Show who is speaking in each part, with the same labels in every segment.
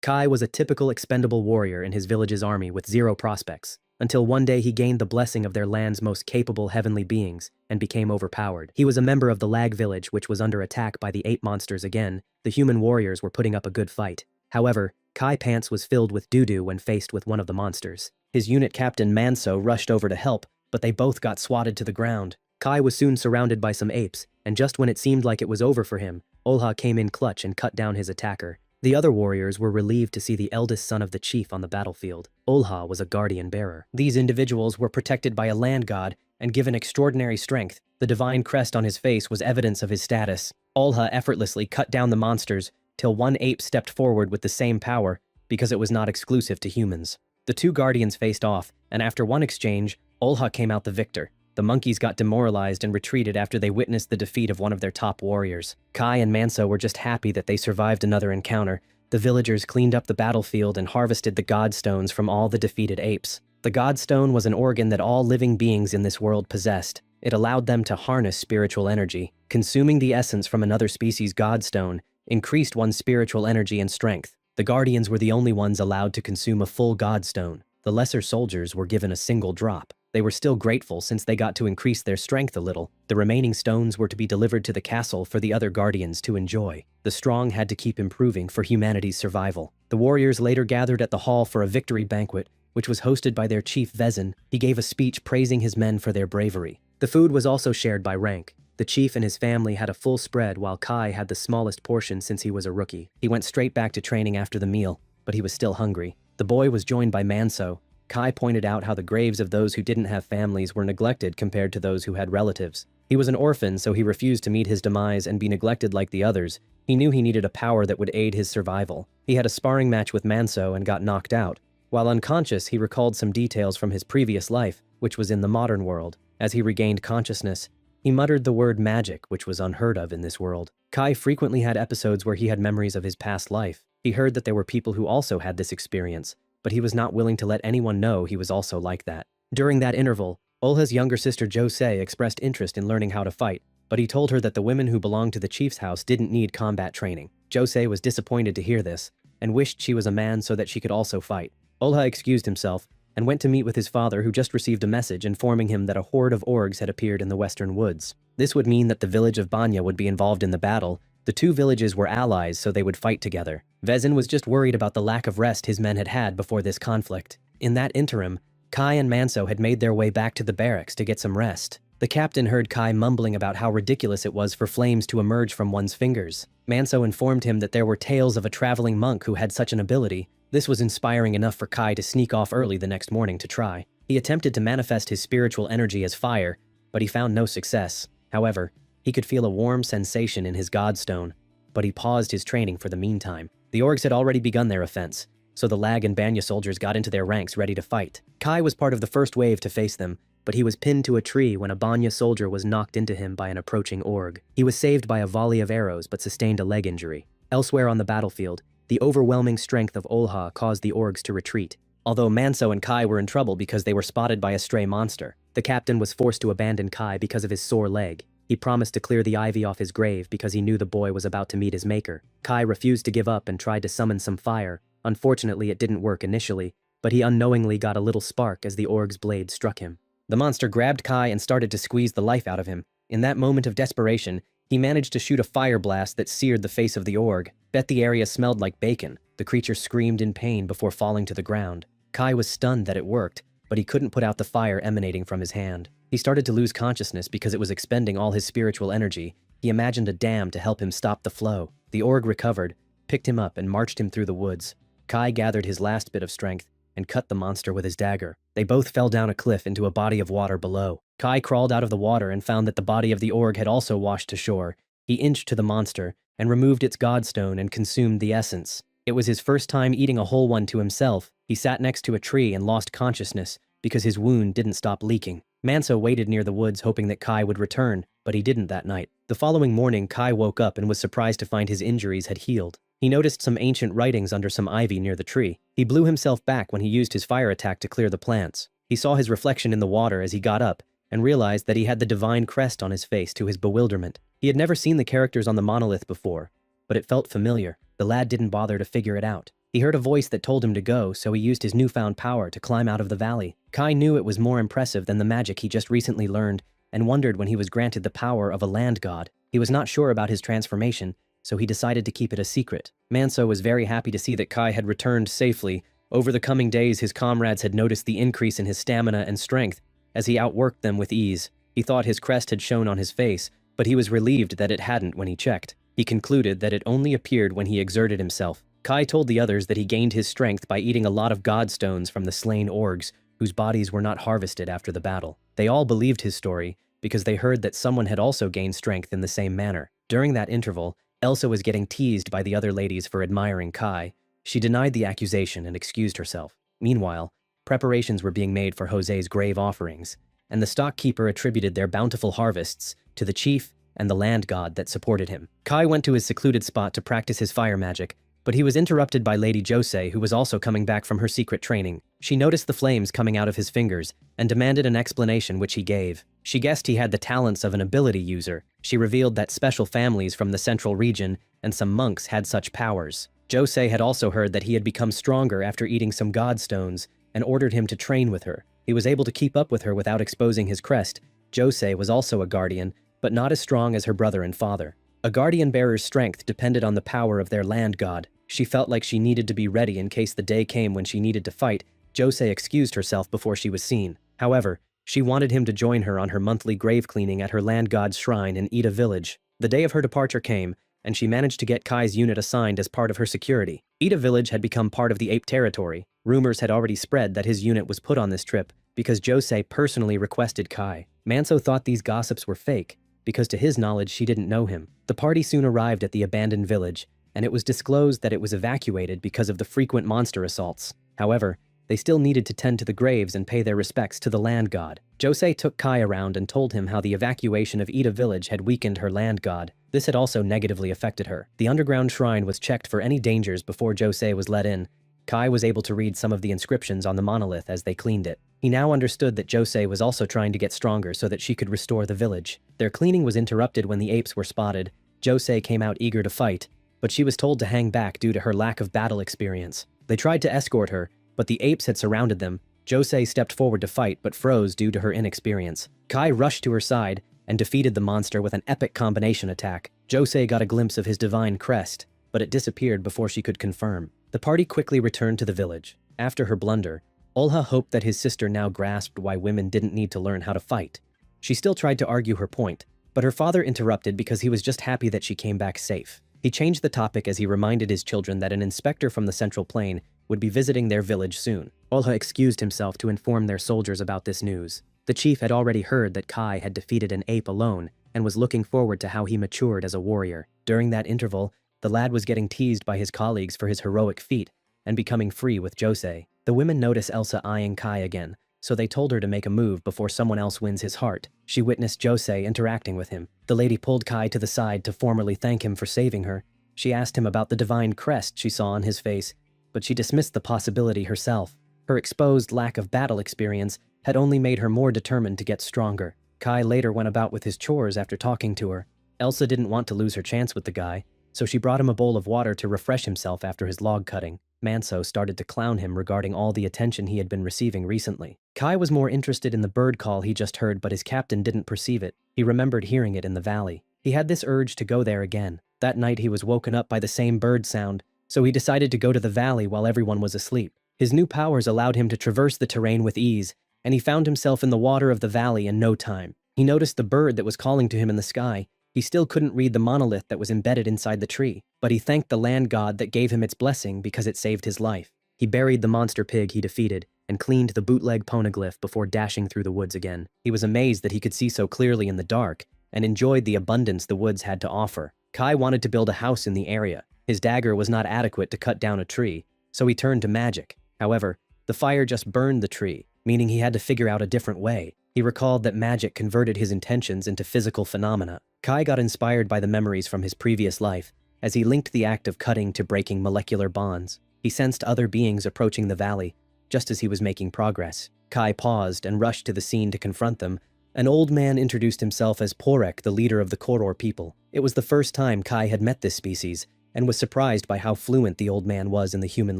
Speaker 1: Kai was a typical expendable warrior in his village's army with zero prospects, until one day he gained the blessing of their land's most capable heavenly beings and became overpowered. He was a member of the Lag village, which was under attack by the ape monsters again. The human warriors were putting up a good fight. However, Kai Pants was filled with doo-doo when faced with one of the monsters. His unit captain Manso rushed over to help, but they both got swatted to the ground. Kai was soon surrounded by some apes, and just when it seemed like it was over for him, Olha came in clutch and cut down his attacker. The other warriors were relieved to see the eldest son of the chief on the battlefield. Olha was a guardian bearer. These individuals were protected by a land god and given extraordinary strength. The divine crest on his face was evidence of his status. Olha effortlessly cut down the monsters till one ape stepped forward with the same power because it was not exclusive to humans. The two guardians faced off, and after one exchange, Olha came out the victor. The monkeys got demoralized and retreated after they witnessed the defeat of one of their top warriors. Kai and Manso were just happy that they survived another encounter. The villagers cleaned up the battlefield and harvested the godstones from all the defeated apes. The godstone was an organ that all living beings in this world possessed. It allowed them to harness spiritual energy. Consuming the essence from another species' godstone increased one's spiritual energy and strength. The guardians were the only ones allowed to consume a full godstone. The lesser soldiers were given a single drop. They were still grateful since they got to increase their strength a little. The remaining stones were to be delivered to the castle for the other guardians to enjoy. The strong had to keep improving for humanity's survival. The warriors later gathered at the hall for a victory banquet, which was hosted by their chief Vezin. He gave a speech praising his men for their bravery. The food was also shared by rank. The chief and his family had a full spread while Kai had the smallest portion since he was a rookie. He went straight back to training after the meal, but he was still hungry. The boy was joined by Manso. Kai pointed out how the graves of those who didn't have families were neglected compared to those who had relatives. He was an orphan, so he refused to meet his demise and be neglected like the others. He knew he needed a power that would aid his survival. He had a sparring match with Manso and got knocked out. While unconscious, he recalled some details from his previous life, which was in the modern world. As he regained consciousness, he muttered the word magic, which was unheard of in this world. Kai frequently had episodes where he had memories of his past life. He heard that there were people who also had this experience, but he was not willing to let anyone know he was also like that. During that interval, Olha's younger sister Josei expressed interest in learning how to fight, but he told her that the women who belonged to the chief's house didn't need combat training. Josei was disappointed to hear this, and wished she was a man so that she could also fight. Olha excused himself, and went to meet with his father, who just received a message informing him that a horde of orgs had appeared in the western woods. This would mean that the village of Banya would be involved in the battle. The two villages were allies, so they would fight together. Vezin was just worried about the lack of rest his men had had before this conflict. In that interim, Kai and Manso had made their way back to the barracks to get some rest. The captain heard Kai mumbling about how ridiculous it was for flames to emerge from one's fingers. Manso informed him that there were tales of a traveling monk who had such an ability. This was inspiring enough for Kai to sneak off early the next morning to try. He attempted to manifest his spiritual energy as fire, but he found no success. However, he could feel a warm sensation in his godstone, but he paused his training for the meantime. The orgs had already begun their offense, so the Lag and Banya soldiers got into their ranks ready to fight. Kai was part of the first wave to face them, but he was pinned to a tree when a Banya soldier was knocked into him by an approaching org. He was saved by a volley of arrows but sustained a leg injury. Elsewhere on the battlefield, the overwhelming strength of Olha caused the orgs to retreat, although Manso and Kai were in trouble because they were spotted by a stray monster. The captain was forced to abandon Kai because of his sore leg. He promised to clear the ivy off his grave because he knew the boy was about to meet his maker. Kai refused to give up and tried to summon some fire. Unfortunately, it didn't work initially, but he unknowingly got a little spark as the org's blade struck him. The monster grabbed Kai and started to squeeze the life out of him. In that moment of desperation, he managed to shoot a fire blast that seared the face of the org. Bet the area smelled like bacon. The creature screamed in pain before falling to the ground. Kai was stunned that it worked, but he couldn't put out the fire emanating from his hand. He started to lose consciousness because it was expending all his spiritual energy. He imagined a dam to help him stop the flow. The org recovered, picked him up, and marched him through the woods. Kai gathered his last bit of strength and cut the monster with his dagger. They both fell down a cliff into a body of water below. Kai crawled out of the water and found that the body of the org had also washed to shore. He inched to the monster and removed its godstone and consumed the essence. It was his first time eating a whole one to himself. He sat next to a tree and lost consciousness because his wound didn't stop leaking. Manso waited near the woods hoping that Kai would return, but he didn't that night. The following morning, Kai woke up and was surprised to find his injuries had healed. He noticed some ancient writings under some ivy near the tree. He blew himself back when he used his fire attack to clear the plants. He saw his reflection in the water as he got up and realized that he had the divine crest on his face to his bewilderment. He had never seen the characters on the monolith before, but it felt familiar. The lad didn't bother to figure it out. He heard a voice that told him to go, so he used his newfound power to climb out of the valley. Kai knew it was more impressive than the magic he just recently learned, and wondered when he was granted the power of a land god. He was not sure about his transformation, so he decided to keep it a secret. Manso was very happy to see that Kai had returned safely. Over the coming days, his comrades had noticed the increase in his stamina and strength as he outworked them with ease. He thought his crest had shown on his face, but he was relieved that it hadn't when he checked. He concluded that it only appeared when he exerted himself. Kai told the others that he gained his strength by eating a lot of godstones from the slain orgs, whose bodies were not harvested after the battle. They all believed his story because they heard that someone had also gained strength in the same manner. During that interval, Elsa was getting teased by the other ladies for admiring Kai. She denied the accusation and excused herself. Meanwhile, preparations were being made for Jose's grave offerings, and the stockkeeper attributed their bountiful harvests to the chief and the land god that supported him. Kai went to his secluded spot to practice his fire magic, but he was interrupted by Lady Jose, who was also coming back from her secret training. She noticed the flames coming out of his fingers and demanded an explanation, which he gave. She guessed he had the talents of an ability user. She revealed that special families from the central region and some monks had such powers. Jose had also heard that he had become stronger after eating some godstones and ordered him to train with her. He was able to keep up with her without exposing his crest. Jose was also a guardian, but not as strong as her brother and father. A guardian bearer's strength depended on the power of their land god. She felt like she needed to be ready in case the day came when she needed to fight. Jose excused herself before she was seen. However, she wanted him to join her on her monthly grave cleaning at her land god's shrine in Ida village. The day of her departure came, and she managed to get Kai's unit assigned as part of her security. Ida village had become part of the ape territory. Rumors had already spread that his unit was put on this trip because Jose personally requested Kai. Manso thought these gossips were fake, because to his knowledge she didn't know him. The party soon arrived at the abandoned village, and it was disclosed that it was evacuated because of the frequent monster assaults. However, they still needed to tend to the graves and pay their respects to the land god. Jose took Kai around and told him how the evacuation of Ida village had weakened her land god. This had also negatively affected her. The underground shrine was checked for any dangers before Jose was let in. Kai was able to read some of the inscriptions on the monolith as they cleaned it. He now understood that Jose was also trying to get stronger so that she could restore the village. Their cleaning was interrupted when the apes were spotted. Jose came out eager to fight, but she was told to hang back due to her lack of battle experience. They tried to escort her, but the apes had surrounded them. Jose stepped forward to fight, but froze due to her inexperience. Kai rushed to her side and defeated the monster with an epic combination attack. Jose got a glimpse of his divine crest, but it disappeared before she could confirm. The party quickly returned to the village. After her blunder, Olha hoped that his sister now grasped why women didn't need to learn how to fight. She still tried to argue her point, but her father interrupted because he was just happy that she came back safe. He changed the topic as he reminded his children that an inspector from the Central Plain would be visiting their village soon. Olha excused himself to inform their soldiers about this news. The chief had already heard that Kai had defeated an ape alone and was looking forward to how he matured as a warrior. During that interval, the lad was getting teased by his colleagues for his heroic feat and becoming free with Jose. The women notice Elsa eyeing Kai again, so they told her to make a move before someone else wins his heart. She witnessed Jose interacting with him. The lady pulled Kai to the side to formally thank him for saving her. She asked him about the divine crest she saw on his face, but she dismissed the possibility herself. Her exposed lack of battle experience had only made her more determined to get stronger. Kai later went about with his chores after talking to her. Elsa didn't want to lose her chance with the guy, so she brought him a bowl of water to refresh himself after his log cutting. Manso started to clown him regarding all the attention he had been receiving recently. Kai was more interested in the bird call he just heard, but his captain didn't perceive it. He remembered hearing it in the valley. He had this urge to go there again. That night he was woken up by the same bird sound, so he decided to go to the valley while everyone was asleep. His new powers allowed him to traverse the terrain with ease, and he found himself in the water of the valley in no time. He noticed the bird that was calling to him in the sky. He still couldn't read the monolith that was embedded inside the tree, but he thanked the land god that gave him its blessing because it saved his life. He buried the monster pig he defeated and cleaned the bootleg poneglyph before dashing through the woods again. He was amazed that he could see so clearly in the dark and enjoyed the abundance the woods had to offer. Kai wanted to build a house in the area. His dagger was not adequate to cut down a tree, so he turned to magic. However, the fire just burned the tree, meaning he had to figure out a different way. He recalled that magic converted his intentions into physical phenomena. Kai got inspired by the memories from his previous life as he linked the act of cutting to breaking molecular bonds. He sensed other beings approaching the valley, just as he was making progress. Kai paused and rushed to the scene to confront them. An old man introduced himself as Porek, the leader of the Cororo people. It was the first time Kai had met this species, and was surprised by how fluent the old man was in the human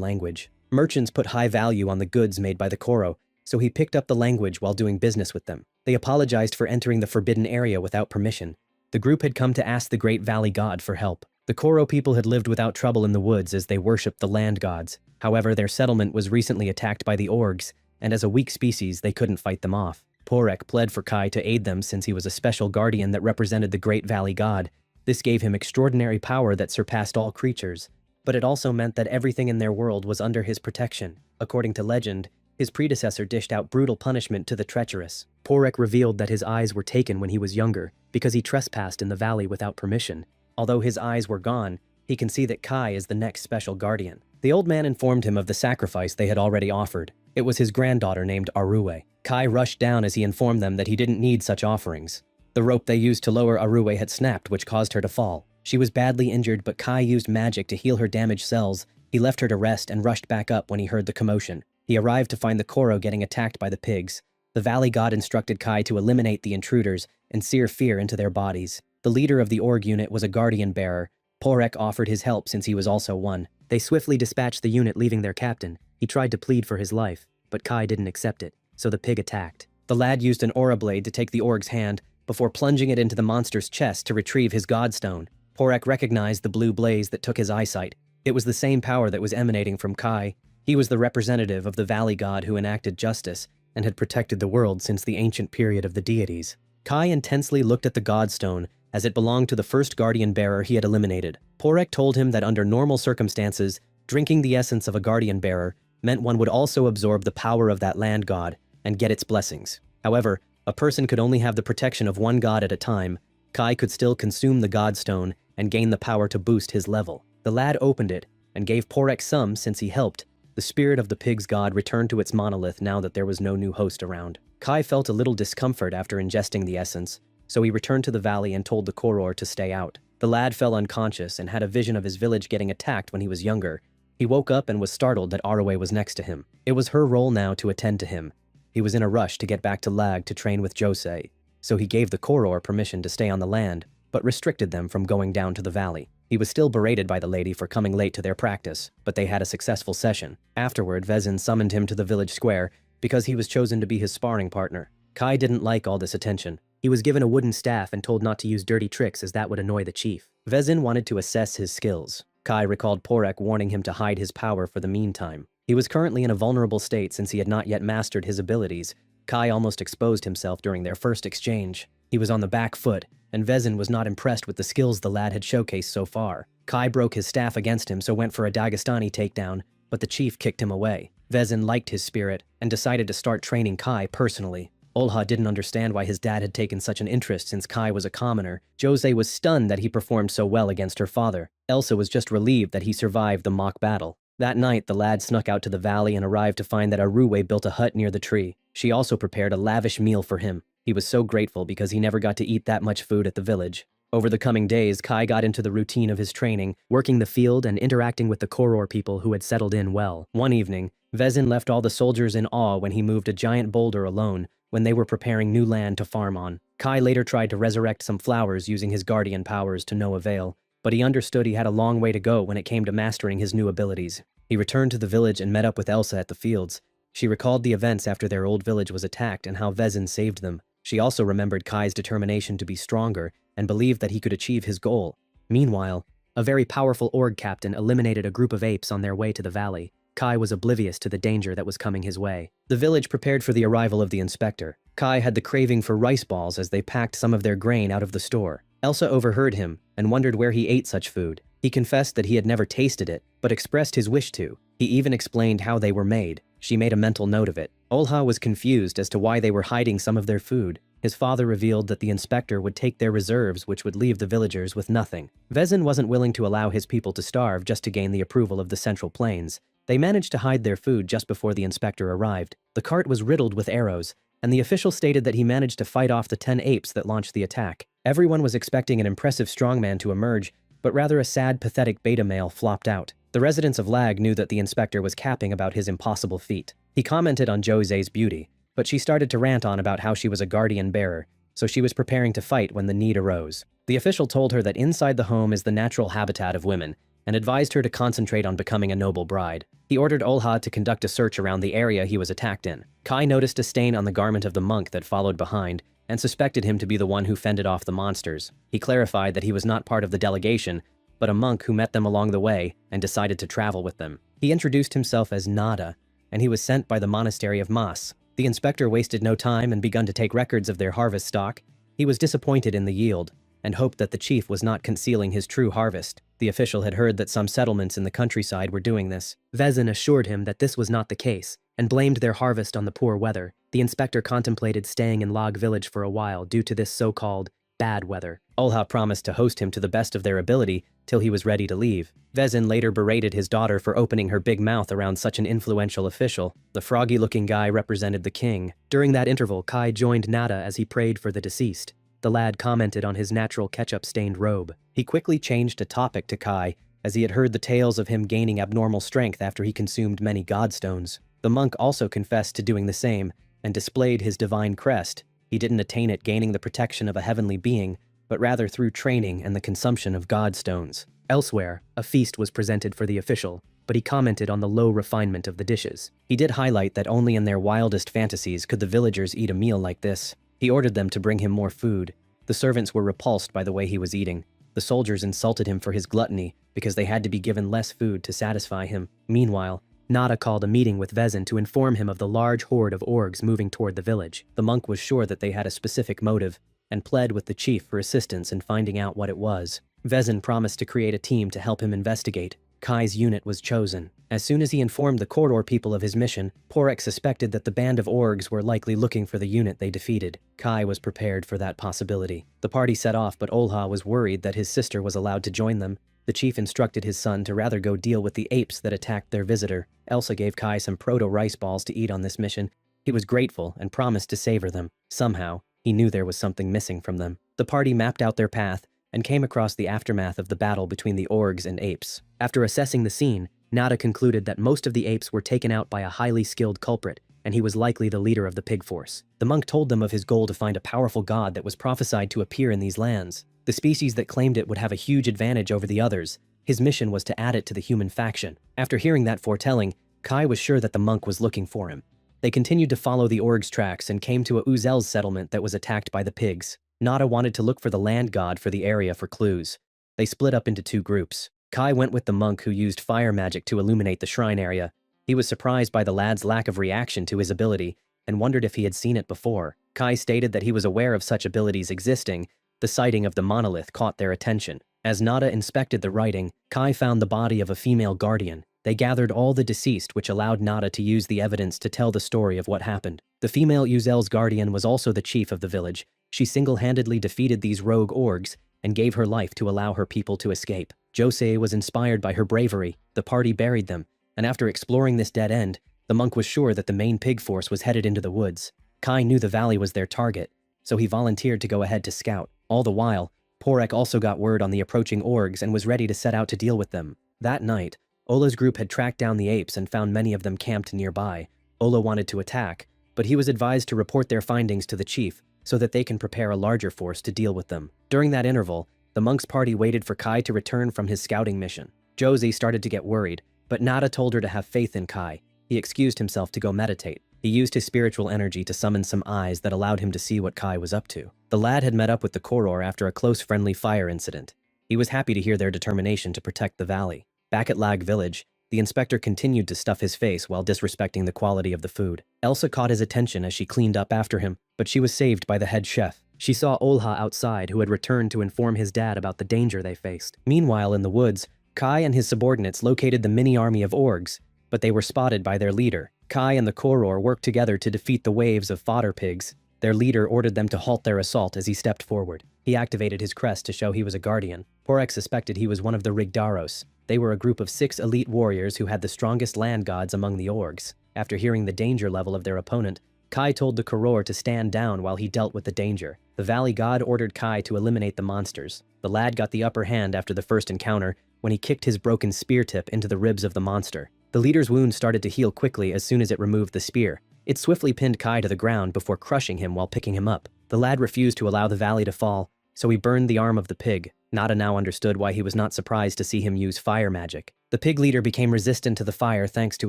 Speaker 1: language. Merchants put high value on the goods made by the Cororo, so he picked up the language while doing business with them. They apologized for entering the forbidden area without permission. The group had come to ask the Great Valley God for help. The Cororo people had lived without trouble in the woods as they worshipped the land gods. However, their settlement was recently attacked by the orgs, and as a weak species, they couldn't fight them off. Porek pled for Kai to aid them since he was a special guardian that represented the Great Valley God. This gave him extraordinary power that surpassed all creatures, but it also meant that everything in their world was under his protection. According to legend, his predecessor dished out brutal punishment to the treacherous. Porek revealed that his eyes were taken when he was younger because he trespassed in the valley without permission. Although his eyes were gone, he can see that Kai is the next special guardian. The old man informed him of the sacrifice they had already offered. It was his granddaughter named Arue. Kai rushed down as he informed them that he didn't need such offerings. The rope they used to lower Arue had snapped, which caused her to fall. She was badly injured, but Kai used magic to heal her damaged cells. He left her to rest and rushed back up when he heard the commotion. He arrived to find the Cororo getting attacked by the pigs. The valley god instructed Kai to eliminate the intruders and sear fear into their bodies. The leader of the org unit was a guardian bearer. Porek offered his help since he was also one. They swiftly dispatched the unit, leaving their captain. He tried to plead for his life, but Kai didn't accept it, so the pig attacked. The lad used an aura blade to take the org's hand before plunging it into the monster's chest to retrieve his godstone. Porek recognized the blue blaze that took his eyesight. It was the same power that was emanating from Kai. He was the representative of the valley god who enacted justice and had protected the world since the ancient period of the deities. Kai intensely looked at the godstone as it belonged to the first guardian bearer he had eliminated. Porek told him that under normal circumstances, drinking the essence of a guardian bearer meant one would also absorb the power of that land god and get its blessings. However, a person could only have the protection of one god at a time. Kai could still consume the godstone and gain the power to boost his level. The lad opened it and gave Porek some since he helped. The spirit of the pig's god returned to its monolith now that there was no new host around. Kai felt a little discomfort after ingesting the essence, so he returned to the valley and told the Cororo to stay out. The lad fell unconscious and had a vision of his village getting attacked when he was younger. He woke up and was startled that Arue was next to him. It was her role now to attend to him. He was in a rush to get back to Lag to train with Josei, so he gave the Cororo permission to stay on the land, but restricted them from going down to the valley. He was still berated by the lady for coming late to their practice, but they had a successful session. Afterward, Vezin summoned him to the village square because he was chosen to be his sparring partner. Kai didn't like all this attention. He was given a wooden staff and told not to use dirty tricks as that would annoy the chief. Vezin wanted to assess his skills. Kai recalled Porek warning him to hide his power for the meantime. He was currently in a vulnerable state since he had not yet mastered his abilities. Kai almost exposed himself during their first exchange. He was on the back foot, and Vezin was not impressed with the skills the lad had showcased so far. Kai broke his staff against him, so went for a Dagestani takedown, but the chief kicked him away. Vezin liked his spirit and decided to start training Kai personally. Olha didn't understand why his dad had taken such an interest since Kai was a commoner. Josei was stunned that he performed so well against her father. Elsa was just relieved that he survived the mock battle. That night, the lad snuck out to the valley and arrived to find that Arue built a hut near the tree. She also prepared a lavish meal for him. He was so grateful because he never got to eat that much food at the village. Over the coming days, Kai got into the routine of his training, working the field and interacting with the Cororo people who had settled in well. One evening, Vezin left all the soldiers in awe when he moved a giant boulder alone when they were preparing new land to farm on. Kai later tried to resurrect some flowers using his guardian powers to no avail, but he understood he had a long way to go when it came to mastering his new abilities. He returned to the village and met up with Elsa at the fields. She recalled the events after their old village was attacked and how Vezin saved them. She also remembered Kai's determination to be stronger and believed that he could achieve his goal. Meanwhile, a very powerful org captain eliminated a group of apes on their way to the valley. Kai was oblivious to the danger that was coming his way. The village prepared for the arrival of the inspector. Kai had the craving for rice balls as they packed some of their grain out of the store. Elsa overheard him and wondered where he ate such food. He confessed that he had never tasted it, but expressed his wish to. He even explained how they were made. She made a mental note of it. Olha was confused as to why they were hiding some of their food. His father revealed that the inspector would take their reserves, which would leave the villagers with nothing. Vezin wasn't willing to allow his people to starve just to gain the approval of the Central Plains. They managed to hide their food just before the inspector arrived. The cart was riddled with arrows, and the official stated that he managed to fight off the 10 apes that launched the attack. Everyone was expecting an impressive strongman to emerge, but rather a sad, pathetic beta male flopped out. The residents of Lag knew that the inspector was capping about his impossible feat. He commented on Josei's beauty, but she started to rant on about how she was a guardian bearer, so she was preparing to fight when the need arose. The official told her that inside the home is the natural habitat of women, and advised her to concentrate on becoming a noble bride. He ordered Olha to conduct a search around the area he was attacked in. Kai noticed a stain on the garment of the monk that followed behind, and suspected him to be the one who fended off the monsters. He clarified that he was not part of the delegation, but a monk who met them along the way and decided to travel with them. He introduced himself as Nada, and he was sent by the monastery of Mas. The inspector wasted no time and begun to take records of their harvest stock. He was disappointed in the yield, and hoped that the chief was not concealing his true harvest. The official had heard that some settlements in the countryside were doing this. Vezin assured him that this was not the case, and blamed their harvest on the poor weather. The inspector contemplated staying in Log Village for a while due to this so-called bad weather. Olha promised to host him to the best of their ability till he was ready to leave. Vezin later berated his daughter for opening her big mouth around such an influential official. The froggy-looking guy represented the king. During that interval, Kai joined Nada as he prayed for the deceased. The lad commented on his natural ketchup-stained robe. He quickly changed a topic to Kai, as he had heard the tales of him gaining abnormal strength after he consumed many godstones. The monk also confessed to doing the same, and displayed his divine crest. He didn't attain it gaining the protection of a heavenly being, but rather through training and the consumption of godstones. Elsewhere, a feast was presented for the official, but he commented on the low refinement of the dishes. He did highlight that only in their wildest fantasies could the villagers eat a meal like this. He ordered them to bring him more food. The servants were repulsed by the way he was eating. The soldiers insulted him for his gluttony because they had to be given less food to satisfy him. Meanwhile, Nada called a meeting with Vezin to inform him of the large horde of orgs moving toward the village. The monk was sure that they had a specific motive, and pled with the chief for assistance in finding out what it was. Vezin promised to create a team to help him investigate. Kai's unit was chosen. As soon as he informed the Cororo people of his mission, Porek suspected that the band of orgs were likely looking for the unit they defeated. Kai was prepared for that possibility. The party set off, but Olha was worried that his sister was allowed to join them. The chief instructed his son to rather go deal with the apes that attacked their visitor. Elsa gave Kai some proto-rice balls to eat on this mission. He was grateful and promised to savor them. Somehow, he knew there was something missing from them. The party mapped out their path and came across the aftermath of the battle between the orgs and apes. After assessing the scene, Nada concluded that most of the apes were taken out by a highly skilled culprit, and he was likely the leader of the pig force. The monk told them of his goal to find a powerful god that was prophesied to appear in these lands. The species that claimed it would have a huge advantage over the others. His mission was to add it to the human faction. After hearing that foretelling, Kai was sure that the monk was looking for him. They continued to follow the org's tracks and came to a Uzel's settlement that was attacked by the pigs. Nada wanted to look for the land god for the area for clues. They split up into two groups. Kai went with the monk who used fire magic to illuminate the shrine area. He was surprised by the lad's lack of reaction to his ability and wondered if he had seen it before. Kai stated that he was aware of such abilities existing. The sighting of the monolith caught their attention. As Nada inspected the writing, Kai found the body of a female guardian. They gathered all the deceased, which allowed Nada to use the evidence to tell the story of what happened. The female Uzel's guardian was also the chief of the village. She single-handedly defeated these rogue orgs and gave her life to allow her people to escape. Jose was inspired by her bravery. The party buried them, and after exploring this dead end, the monk was sure that the main pig force was headed into the woods. Kai knew the valley was their target, so he volunteered to go ahead to scout. All the while, Porek also got word on the approaching orgs and was ready to set out to deal with them. That night, Ola's group had tracked down the apes and found many of them camped nearby. Ola wanted to attack, but he was advised to report their findings to the chief so that they can prepare a larger force to deal with them. During that interval, the monk's party waited for Kai to return from his scouting mission. Josie started to get worried, but Nada told her to have faith in Kai. He excused himself to go meditate. He used his spiritual energy to summon some eyes that allowed him to see what Kai was up to. The lad had met up with the Cororo after a close friendly fire incident. He was happy to hear their determination to protect the valley. Back at Lag Village, the inspector continued to stuff his face while disrespecting the quality of the food. Elsa caught his attention as she cleaned up after him, but she was saved by the head chef. She saw Olha outside, who had returned to inform his dad about the danger they faced. Meanwhile, in the woods, Kai and his subordinates located the mini-army of orgs, but they were spotted by their leader. Kai and the Cororo worked together to defeat the waves of fodder pigs. Their leader ordered them to halt their assault as he stepped forward. He activated his crest to show he was a guardian. Porek suspected he was one of the Rigdaros. They were a group of 6 elite warriors who had the strongest land gods among the orgs. After hearing the danger level of their opponent, Kai told the Cororo to stand down while he dealt with the danger. The valley god ordered Kai to eliminate the monsters. The lad got the upper hand after the first encounter when he kicked his broken spear tip into the ribs of the monster. The leader's wound started to heal quickly as soon as it removed the spear. It swiftly pinned Kai to the ground before crushing him while picking him up. The lad refused to allow the valley to fall so he burned the arm of the pig. Nada now understood why he was not surprised to see him use fire magic. The pig leader became resistant to the fire thanks to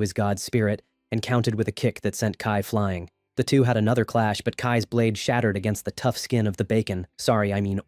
Speaker 1: his god's spirit and countered with a kick that sent Kai flying. The two had another clash, but Kai's blade shattered against the tough skin of the bacon.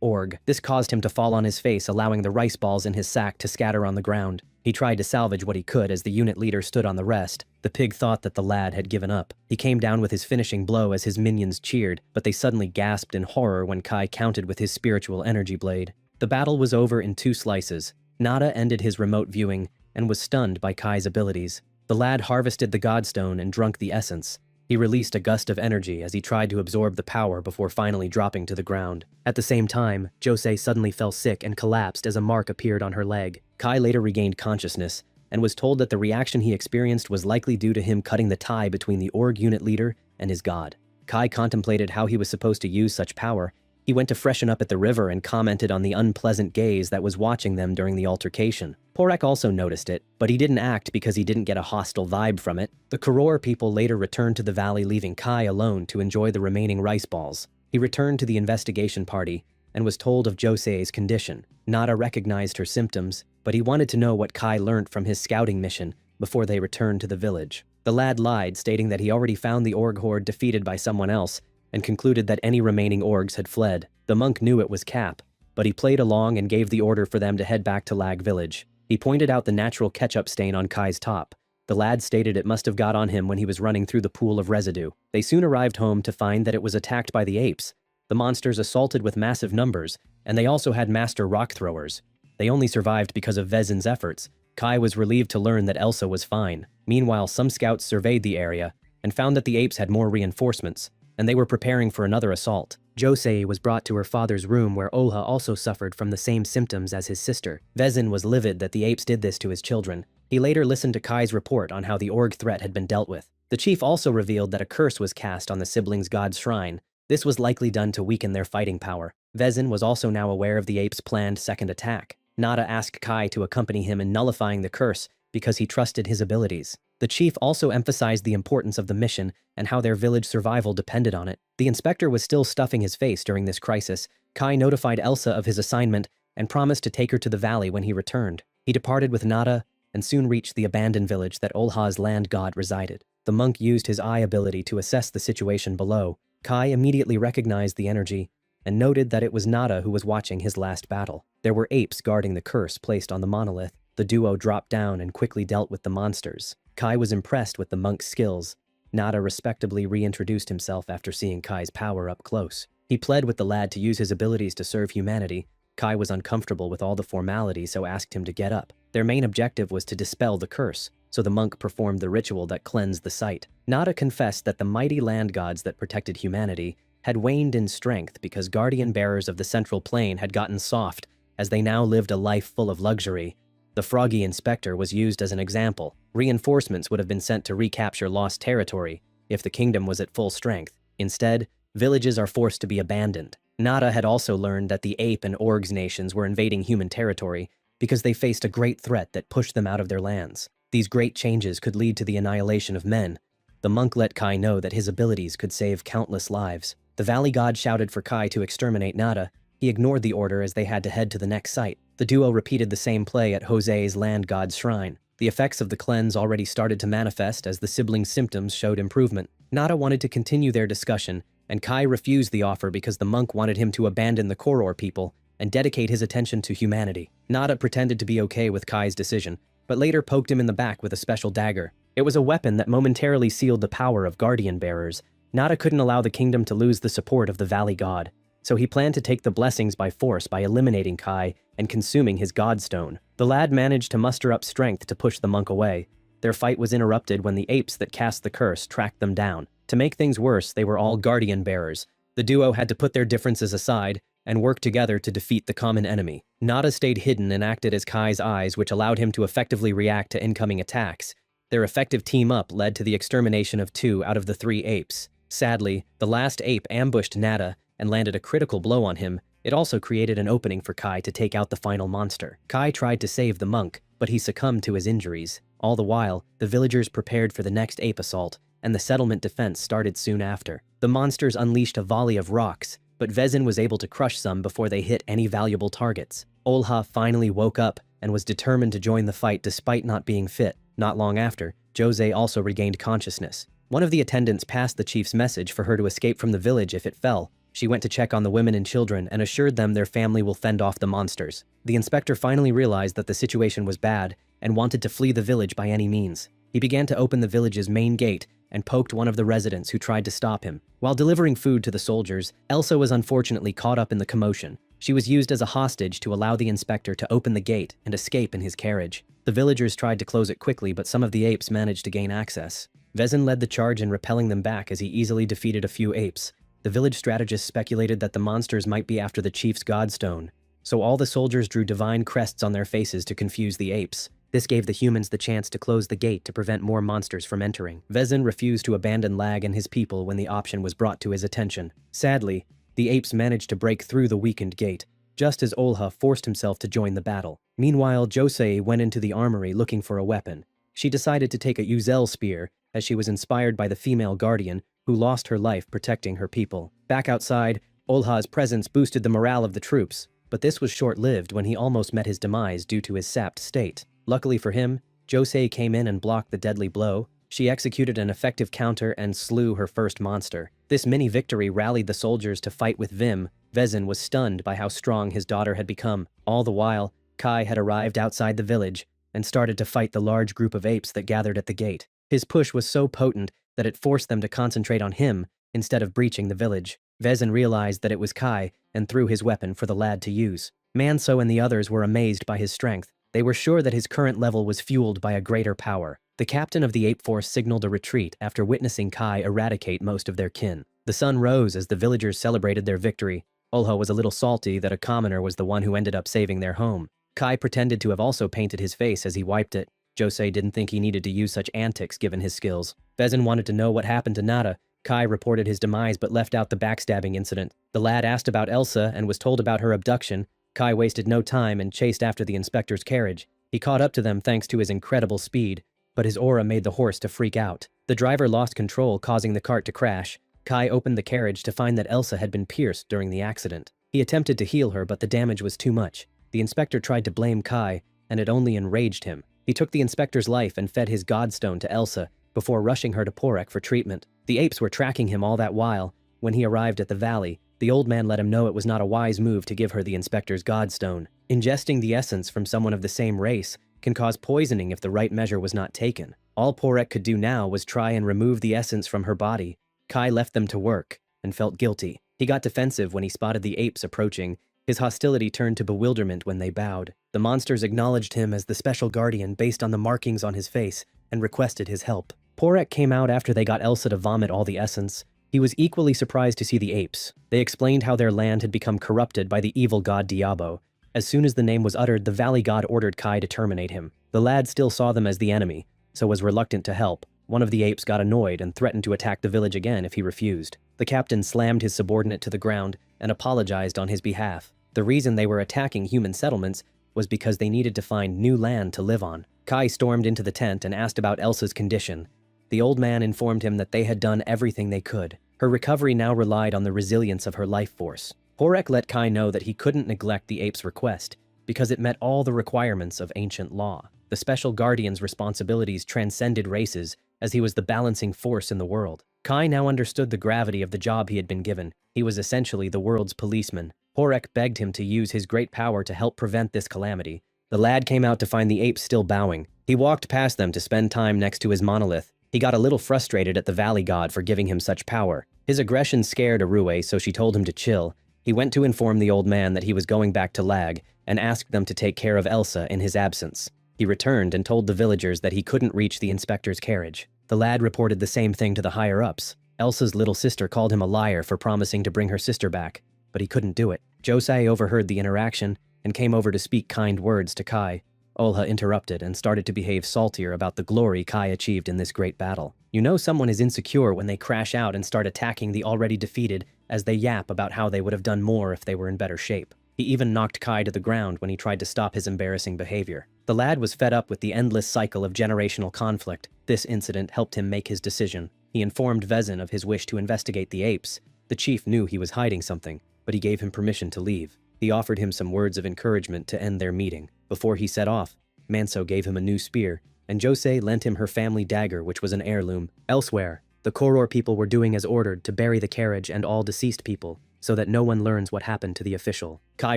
Speaker 1: Org. This caused him to fall on his face, allowing the rice balls in his sack to scatter on the ground. He tried to salvage what he could as the unit leader stood on the rest. The pig thought that the lad had given up. He came down with his finishing blow as his minions cheered, but they suddenly gasped in horror when Kai countered with his spiritual energy blade. The battle was over in 2 slices. Nada ended his remote viewing and was stunned by Kai's abilities. The lad harvested the godstone and drunk the essence. He released a gust of energy as he tried to absorb the power before finally dropping to the ground. At the same time, Josei suddenly fell sick and collapsed as a mark appeared on her leg. Kai later regained consciousness and was told that the reaction he experienced was likely due to him cutting the tie between the org unit leader and his god. Kai contemplated how he was supposed to use such power. He went to freshen up at the river and commented on the unpleasant gaze that was watching them during the altercation. Porek also noticed it, but he didn't act because he didn't get a hostile vibe from it. The Cororo people later returned to the valley, leaving Kai alone to enjoy the remaining rice balls. He returned to the investigation party and was told of Josei's condition. Nada recognized her symptoms, but he wanted to know what Kai learned from his scouting mission before they returned to the village. The lad lied, stating that he already found the org horde defeated by someone else, and concluded that any remaining orgs had fled. The monk knew it was Cap, but he played along and gave the order for them to head back to Lag Village. He pointed out the natural ketchup stain on Kai's top. The lad stated it must have got on him when he was running through the pool of residue. They soon arrived home to find that it was attacked by the apes. The monsters assaulted with massive numbers, and they also had master rock throwers. They only survived because of Vezin's efforts. Kai was relieved to learn that Elsa was fine. Meanwhile, some scouts surveyed the area and found that the apes had more reinforcements, and they were preparing for another assault. Josei was brought to her father's room where Olha also suffered from the same symptoms as his sister. Vezin was livid that the apes did this to his children. He later listened to Kai's report on how the org threat had been dealt with. The chief also revealed that a curse was cast on the siblings' god's shrine. This was likely done to weaken their fighting power. Vezin was also now aware of the apes' planned second attack. Nada asked Kai to accompany him in nullifying the curse because he trusted his abilities. The chief also emphasized the importance of the mission and how their village survival depended on it. The inspector was still stuffing his face during this crisis. Kai notified Elsa of his assignment and promised to take her to the valley when he returned. He departed with Nada and soon reached the abandoned village that Olha's land god resided. The monk used his eye ability to assess the situation below. Kai immediately recognized the energy and noted that it was Nada who was watching his last battle. There were apes guarding the curse placed on the monolith. The duo dropped down and quickly dealt with the monsters. Kai was impressed with the monk's skills. Nada respectably reintroduced himself after seeing Kai's power up close. He pled with the lad to use his abilities to serve humanity. Kai was uncomfortable with all the formalities, so asked him to get up. Their main objective was to dispel the curse, so the monk performed the ritual that cleansed the site. Nada confessed that the mighty land gods that protected humanity had waned in strength because guardian bearers of the central plane had gotten soft as they now lived a life full of luxury. The froggy inspector was used as an example. Reinforcements would have been sent to recapture lost territory if the kingdom was at full strength. Instead, villages are forced to be abandoned. Nada had also learned that the ape and orgs nations were invading human territory because they faced a great threat that pushed them out of their lands. These great changes could lead to the annihilation of men. The monk let Kai know that his abilities could save countless lives. The valley god shouted for Kai to exterminate Nada. He ignored the order as they had to head to the next site. The duo repeated the same play at Jose's land god's shrine. The effects of the cleanse already started to manifest as the siblings' symptoms showed improvement. Nada wanted to continue their discussion, and Kai refused the offer because the monk wanted him to abandon the Cororo people and dedicate his attention to humanity. Nada pretended to be okay with Kai's decision, but later poked him in the back with a special dagger. It was a weapon that momentarily sealed the power of guardian bearers. Nada couldn't allow the kingdom to lose the support of the valley god, so he planned to take the blessings by force by eliminating Kai and consuming his godstone. The lad managed to muster up strength to push the monk away. Their fight was interrupted when the apes that cast the curse tracked them down. To make things worse, they were all guardian bearers. The duo had to put their differences aside and work together to defeat the common enemy. Nada stayed hidden and acted as Kai's eyes, which allowed him to effectively react to incoming attacks. Their effective team-up led to the extermination of 2 out of the 3 apes. Sadly, the last ape ambushed Nada and landed a critical blow on him. It also created an opening for Kai to take out the final monster. Kai tried to save the monk, but he succumbed to his injuries. All the while, the villagers prepared for the next ape assault, and the settlement defense started soon after. The monsters unleashed a volley of rocks, but Vezin was able to crush some before they hit any valuable targets. Olha finally woke up and was determined to join the fight despite not being fit. Not long after, Jose also regained consciousness. One of the attendants passed the chief's message for her to escape from the village if it fell. She went to check on the women and children and assured them their family will fend off the monsters. The inspector finally realized that the situation was bad and wanted to flee the village by any means. He began to open the village's main gate and poked one of the residents who tried to stop him. While delivering food to the soldiers, Elsa was unfortunately caught up in the commotion. She was used as a hostage to allow the inspector to open the gate and escape in his carriage. The villagers tried to close it quickly, but some of the apes managed to gain access. Vezin led the charge in repelling them back as he easily defeated a few apes. The village strategists speculated that the monsters might be after the chief's godstone, so all the soldiers drew divine crests on their faces to confuse the apes. This gave the humans the chance to close the gate to prevent more monsters from entering. Vezin refused to abandon Lag and his people when the option was brought to his attention. Sadly, the apes managed to break through the weakened gate, just as Olha forced himself to join the battle. Meanwhile, Josei went into the armory looking for a weapon. She decided to take a Uzel spear, as she was inspired by the female guardian who lost her life protecting her people. Back outside, Olha's presence boosted the morale of the troops, but this was short-lived when he almost met his demise due to his sapped state. Luckily for him, Josei came in and blocked the deadly blow. She executed an effective counter and slew her first monster. This mini-victory rallied the soldiers to fight with vim. Vezin was stunned by how strong his daughter had become. All the while, Kai had arrived outside the village and started to fight the large group of apes that gathered at the gate. His push was so potent that it forced them to concentrate on him instead of breaching the village. Vezin realized that it was Kai and threw his weapon for the lad to use. Manso and the others were amazed by his strength. They were sure that his current level was fueled by a greater power. The captain of the ape force signaled a retreat after witnessing Kai eradicate most of their kin. The sun rose as the villagers celebrated their victory. Olha was a little salty that a commoner was the one who ended up saving their home. Kai pretended to have also painted his face as he wiped it. Josei didn't think he needed to use such antics given his skills. Vezin wanted to know what happened to Nada. Kai reported his demise but left out the backstabbing incident. The lad asked about Elsa and was told about her abduction. Kai wasted no time and chased after the inspector's carriage. He caught up to them thanks to his incredible speed, but his aura made the horse to freak out. The driver lost control, causing the cart to crash. Kai opened the carriage to find that Elsa had been pierced during the accident. He attempted to heal her, but the damage was too much. The inspector tried to blame Kai, and it only enraged him. He took the inspector's life and fed his godstone to Elsa before rushing her to Porek for treatment. The apes were tracking him all that while. When he arrived at the valley, the old man let him know it was not a wise move to give her the inspector's godstone. Ingesting the essence from someone of the same race can cause poisoning if the right measure was not taken. All Porek could do now was try and remove the essence from her body. Kai left them to work and felt guilty. He got defensive when he spotted the apes approaching. His hostility turned to bewilderment when they bowed. The monsters acknowledged him as the special guardian based on the markings on his face and requested his help. Porek came out after they got Elsa to vomit all the essence. He was equally surprised to see the apes. They explained how their land had become corrupted by the evil god Diabo. As soon as the name was uttered, the valley god ordered Kai to terminate him. The lad still saw them as the enemy, so was reluctant to help. One of the apes got annoyed and threatened to attack the village again if he refused. The captain slammed his subordinate to the ground and apologized on his behalf. The reason they were attacking human settlements was because they needed to find new land to live on. Kai stormed into the tent and asked about Elsa's condition. The old man informed him that they had done everything they could. Her recovery now relied on the resilience of her life force. Porek let Kai know that he couldn't neglect the ape's request because it met all the requirements of ancient law. The special guardian's responsibilities transcended races as he was the balancing force in the world. Kai now understood the gravity of the job he had been given. He was essentially the world's policeman. Porek begged him to use his great power to help prevent this calamity. The lad came out to find the apes still bowing. He walked past them to spend time next to his monolith. He got a little frustrated at the valley god for giving him such power. His aggression scared Arue, so she told him to chill. He went to inform the old man that he was going back to Lag and asked them to take care of Elsa in his absence. He returned and told the villagers that he couldn't reach the inspector's carriage. The lad reported the same thing to the higher-ups. Elsa's little sister called him a liar for promising to bring her sister back, but he couldn't do it. Josei overheard the interaction and came over to speak kind words to Kai. Olha interrupted and started to behave saltier about the glory Kai achieved in this great battle. You know someone is insecure when they crash out and start attacking the already defeated as they yap about how they would have done more if they were in better shape. He even knocked Kai to the ground when he tried to stop his embarrassing behavior. The lad was fed up with the endless cycle of generational conflict. This incident helped him make his decision. He informed Vezin of his wish to investigate the apes. The chief knew he was hiding something. but he gave him permission to leave. He offered him some words of encouragement to end their meeting. Before he set off, Manso gave him a new spear, and Josei lent him her family dagger, which was an heirloom. Elsewhere, the Cororo people were doing as ordered to bury the carriage and all deceased people, so that no one learns what happened to the official. Kai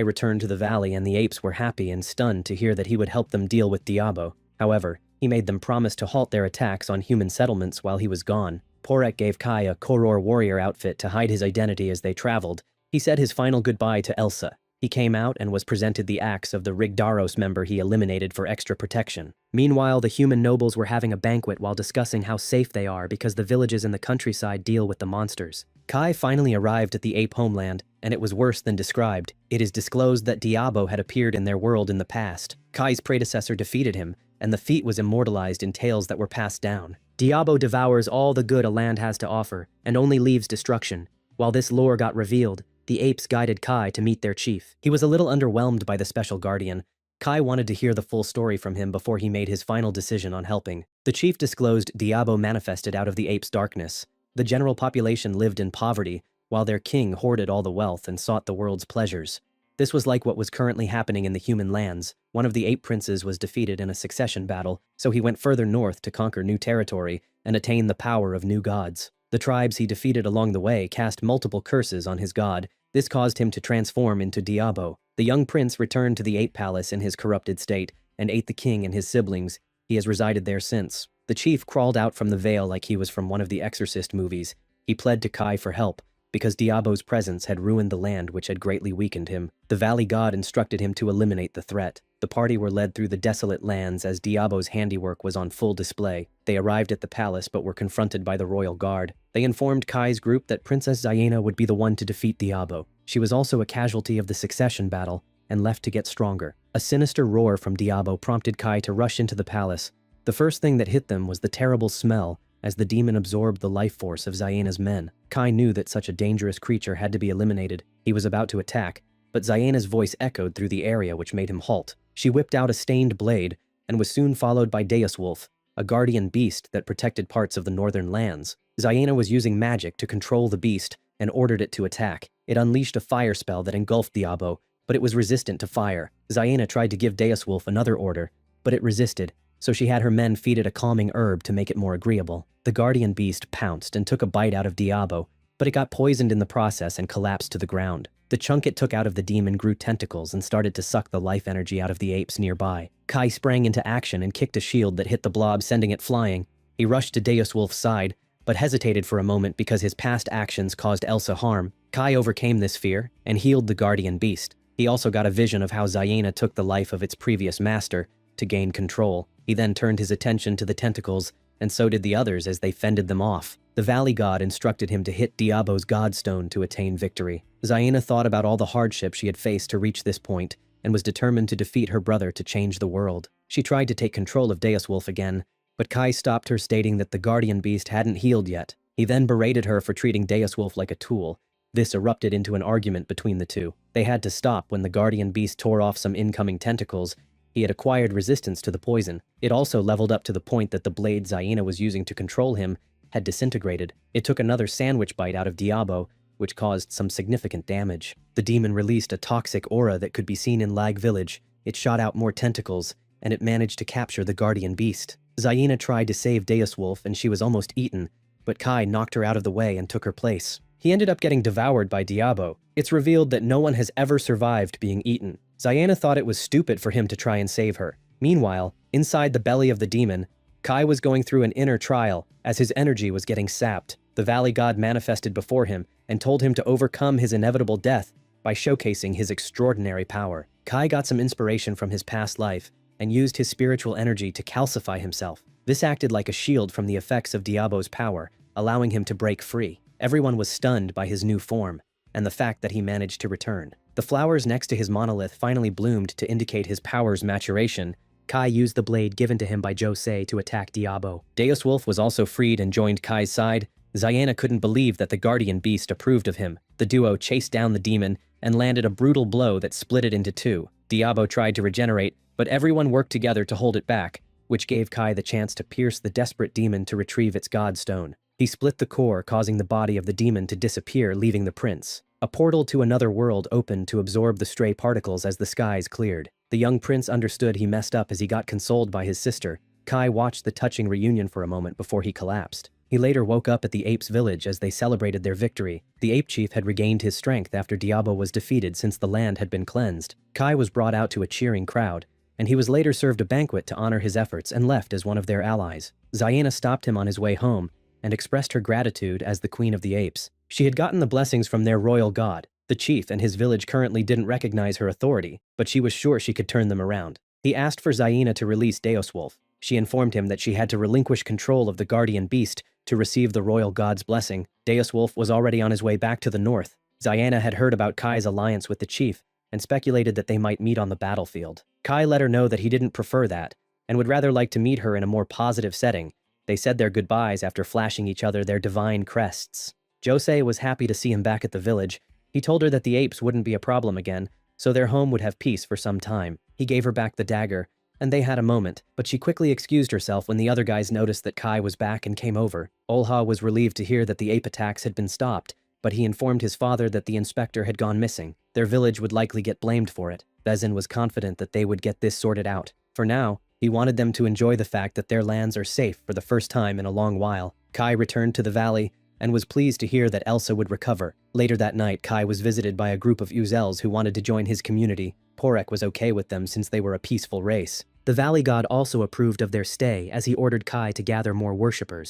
Speaker 1: returned to the valley, and the apes were happy and stunned to hear that he would help them deal with Diabo. However, he made them promise to halt their attacks on human settlements while he was gone. Porek gave Kai a Cororo warrior outfit to hide his identity as they traveled. He said his final goodbye to Elsa. He came out and was presented the axe of the Rigdaros member he eliminated for extra protection. Meanwhile, the human nobles were having a banquet while discussing how safe they are because the villages in the countryside deal with the monsters. Kai finally arrived at the ape homeland, and it was worse than described. It is disclosed that Diabo had appeared in their world in the past. Kai's predecessor defeated him, and the feat was immortalized in tales that were passed down. Diabo devours all the good a land has to offer, and only leaves destruction. While this lore got revealed, the apes guided Kai to meet their chief. He was a little underwhelmed by the special guardian. Kai wanted to hear the full story from him before he made his final decision on helping. The chief disclosed Diabo manifested out of the apes' darkness. The general population lived in poverty, while their king hoarded all the wealth and sought the world's pleasures. This was like what was currently happening in the human lands. One of the ape princes was defeated in a succession battle, so he went further north to conquer new territory and attain the power of new gods. The tribes he defeated along the way cast multiple curses on his god. This caused him to transform into Diabo. The young prince returned to the ape palace in his corrupted state and ate the king and his siblings. He has resided there since. The chief crawled out from the veil like he was from one of the Exorcist movies. He pled to Kai for help, because Diabo's presence had ruined the land which had greatly weakened him. The valley god instructed him to eliminate the threat. The party were led through the desolate lands as Diabo's handiwork was on full display. They arrived at the palace but were confronted by the royal guard. They informed Kai's group that Princess Zaina would be the one to defeat Diabo. She was also a casualty of the succession battle and left to get stronger. A sinister roar from Diabo prompted Kai to rush into the palace. The first thing that hit them was the terrible smell as the demon absorbed the life force of Zaina's men. Kai knew that such a dangerous creature had to be eliminated. He was about to attack, but Zaina's voice echoed through the area which made him halt. She whipped out a stained blade and was soon followed by Deus Wolf, a guardian beast that protected parts of the northern lands. Zaina was using magic to control the beast and ordered it to attack. It unleashed a fire spell that engulfed Diabo, but it was resistant to fire. Zaina tried to give Deus Wolf another order, but it resisted, so she had her men feed it a calming herb to make it more agreeable. The guardian beast pounced and took a bite out of Diabo, but it got poisoned in the process and collapsed to the ground. The chunk it took out of the demon grew tentacles and started to suck the life energy out of the apes nearby. Kai sprang into action and kicked a shield that hit the blob, sending it flying. He rushed to Deus Wolf's side, but hesitated for a moment because his past actions caused Elsa harm. Kai overcame this fear and healed the guardian beast. He also got a vision of how Zaina took the life of its previous master to gain control. He then turned his attention to the tentacles, and so did the others as they fended them off. The valley god instructed him to hit Diabo's godstone to attain victory. Zaina thought about all the hardship she had faced to reach this point, and was determined to defeat her brother to change the world. She tried to take control of Deus Wolf again, but Kai stopped her, stating that the guardian beast hadn't healed yet. He then berated her for treating Deus Wolf like a tool. This erupted into an argument between the two. They had to stop when the guardian beast tore off some incoming tentacles. He had acquired resistance to the poison. It also leveled up to the point that the blade Zaina was using to control him had disintegrated. It took another sandwich bite out of Diabo, which caused some significant damage. The demon released a toxic aura that could be seen in Lag Village. It shot out more tentacles, and it managed to capture the guardian beast. Zaina tried to save Deus Wolf, and she was almost eaten, but Kai knocked her out of the way and took her place. He ended up getting devoured by Diabo. It's revealed that no one has ever survived being eaten. Zaina thought it was stupid for him to try and save her. Meanwhile, inside the belly of the demon, Kai was going through an inner trial as his energy was getting sapped. The valley god manifested before him and told him to overcome his inevitable death by showcasing his extraordinary power. Kai got some inspiration from his past life and used his spiritual energy to calcify himself. This acted like a shield from the effects of Diabo's power, allowing him to break free. Everyone was stunned by his new form and the fact that he managed to return. The flowers next to his monolith finally bloomed to indicate his power's maturation. Kai used the blade given to him by Josei to attack Diabo. Deus Wolf was also freed and joined Kai's side. Zaina couldn't believe that the guardian beast approved of him. The duo chased down the demon and landed a brutal blow that split it into two. Diabo tried to regenerate, but everyone worked together to hold it back, which gave Kai the chance to pierce the desperate demon to retrieve its godstone. He split the core, causing the body of the demon to disappear, leaving the prince. A portal to another world opened to absorb the stray particles as the skies cleared. The young prince understood he messed up as he got consoled by his sister. Kai watched the touching reunion for a moment before he collapsed. He later woke up at the apes' village as they celebrated their victory. The ape chief had regained his strength after Diabo was defeated since the land had been cleansed. Kai was brought out to a cheering crowd, and he was later served a banquet to honor his efforts and left as one of their allies. Zaina stopped him on his way home and expressed her gratitude as the queen of the apes. She had gotten the blessings from their royal god. The chief and his village currently didn't recognize her authority, but she was sure she could turn them around. He asked for Zaina to release Deoswolf. She informed him that she had to relinquish control of the guardian beast to receive the royal god's blessing. Deoswolf was already on his way back to the north. Zaina had heard about Kai's alliance with the chief and speculated that they might meet on the battlefield. Kai let her know that he didn't prefer that and would rather like to meet her in a more positive setting. They said their goodbyes after flashing each other their divine crests. Josei was happy to see him back at the village. He told her that the apes wouldn't be a problem again, so their home would have peace for some time. He gave her back the dagger, and they had a moment, but she quickly excused herself when the other guys noticed that Kai was back and came over. Olha was relieved to hear that the ape attacks had been stopped, but he informed his father that the inspector had gone missing. Their village would likely get blamed for it. Vezin was confident that they would get this sorted out. For now, he wanted them to enjoy the fact that their lands are safe for the first time in a long while. Kai returned to the valley and was pleased to hear that Elsa would recover. Later that night, Kai was visited by a group of Uzels who wanted to join his community. Porek was okay with them since they were a peaceful race. The valley god also approved of their stay as he ordered Kai to gather more worshippers.